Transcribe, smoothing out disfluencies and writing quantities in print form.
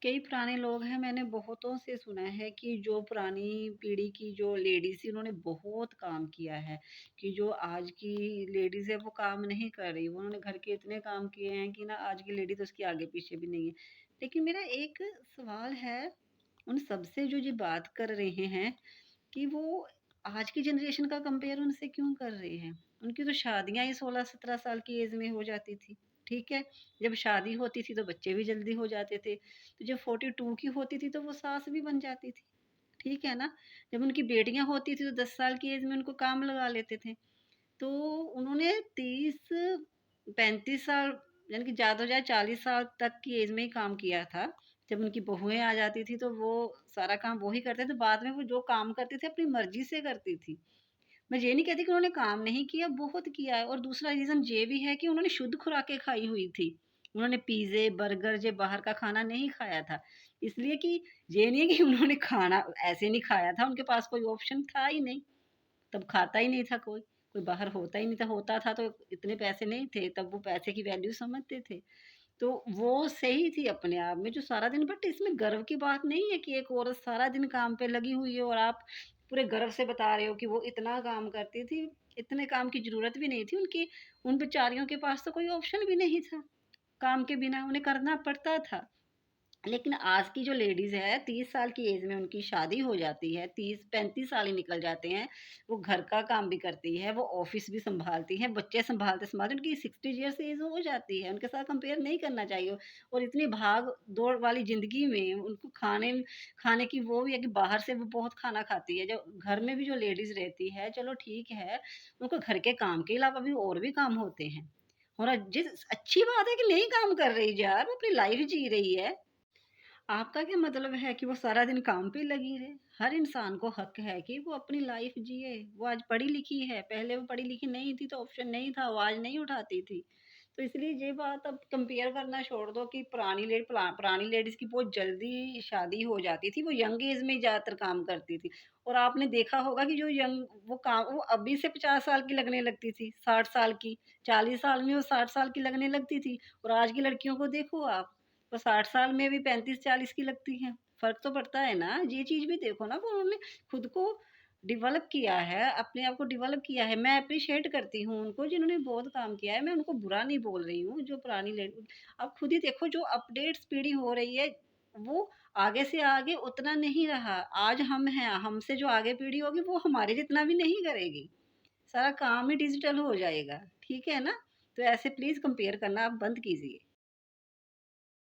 कई पुराने लोग हैं, मैंने बहुतों से सुना है कि जो पुरानी पीढ़ी की जो लेडीज़ थी, उन्होंने बहुत काम किया है, कि जो आज की लेडीज़ है, वो काम नहीं कर रही। वो उन्होंने घर के इतने काम किए हैं कि ना आज की लेडी तो उसके आगे-पीछे भी नहीं है। लेकिन मेरा एक सवाल है, उन सबसे जो ये बात कर रहे हैं कि वो आज की जनरेशन का कंपेयर उनसे क्यों कर रहे हैं? उनकी तो शादियाँ ही 16-17 साल की एज में हो जाती थी, ठीक है? जब शादी होती थी तो बच्चे भी जल्दी हो जाते थे। तो जब 42 की होती थी तो वो सास भी बन जाती थी, ठीक है ना? जब उनकी बेटियाँ होती थी तो 10 साल की एज में उनको काम लगा लेते थे। तो उन्होंने 30-35 साल यानी कि ज़्यादा से ज़्यादा 40 साल तक की एज में ही काम किया था। जब उनकी बहुएँ आ जाती थी तो वो सारा काम वो ही करते थे, बाद में वो जो काम करती थी अपनी मर्ज़ी से करती थी। मैं ये नहीं कहती कि उन्होंने काम नहीं किया, बहुत किया है और दूसरा रीज़न ये भी है कि उन्होंने शुद्ध खुराकें खाई हुई थी। उन्होंने पिज़्ज़े, बर्गर ये बाहर का खाना नहीं खाया था। इसलिए कि ये नहीं है कि उन्होंने खाना ऐसे नहीं खाया था, उनके पास कोई ऑप्शन था ही नहीं। तब खाता ही नहीं था कोई, कोई बाहर होता ही नहीं था, होता था तो इतने पैसे नहीं थे, तब वो पैसे की वैल्यू समझते थे। तो वो सही थी अपने आप में जो सारा दिन बट इसमें गर्व की बात नहीं है कि एक औरत सारा दिन काम पे लगी हुई है और आप पूरे गर्व से बता रहे हो कि वो इतना काम करती थी, इतने काम की ज़रूरत भी नहीं थी उनकी उन बेचारियों के पास तो कोई ऑप्शन भी नहीं था, काम के बिना उन्हें करना पड़ता था। लेकिन आज की जो लेडीज़ है 30 साल की एज में उनकी शादी हो जाती है, 30-35 साल ही निकल जाते हैं। वो घर का काम भी करती है, वो ऑफ़िस भी सँभालती हैं, बच्चे सँभालते-सँभालते उनकी 60 ईयर्स एज हो जाती है। उनके साथ कंपेयर नहीं करना चाहिए और इतनी भाग-दौड़ वाली ज़िंदगी में उनको खाने खाने की वो भी है कि बाहर से वो बहुत खाना खाती है। जो घर में भी जो लेडीज़ रहती है, चलो ठीक है, उनको घर के काम के अलावा भी और भी काम होते हैं। और जिस अच्छी बात है कि नहीं काम कर रही यार, वो अपनी लाइफ़ जी रही है। आपका क्या मतलब है कि वो सारा दिन काम पे लगी रहे? हर इंसान को हक है कि वो अपनी लाइफ जिए। वो आज पढ़ी-लिखी है, पहले वो पढ़ी-लिखी नहीं थी तो ऑप्शन नहीं था, आवाज़ नहीं उठाती थी। तो इसलिए ये बात अब कंपेयर करना छोड़ दो कि पुरानी लेडीज़ की बहुत जल्दी शादी हो जाती थी, वो यंग एज में ज़्यादातर काम करती थी। और आपने देखा होगा कि जो यंग वो अभी से 50 साल की लगने लगती थी, 60 साल की, 40 साल में वो 60 साल की लगने लगती थी और आज की लड़कियों को देखो आप। वो 60 साल में भी 35-40 की लगती हैं। फ़र्क तो पड़ता है ना, ये चीज़ भी देखो ना वो उन्होंने खुद को डेवलप किया है, अपने आप को डेवलप किया है। मैं एप्रिशिएट करती हूँ उनको जिन्होंने बहुत काम किया है, मैं उनको बुरा नहीं बोल रही हूँ, जो पुरानी लेडी आप खुद ही देखो जो अपडेट्स पीढ़ी हो रही है, वो आगे से आगे उतना नहीं रहा। आज हम हैं, हमसे जो आगे पीढ़ी होगी वो हमारे जितना भी नहीं करेगी। सारा काम ही डिजिटल हो जाएगा, ठीक है ना? तो ऐसे प्लीज़ कंपेयर करना आप बंद कीजिए।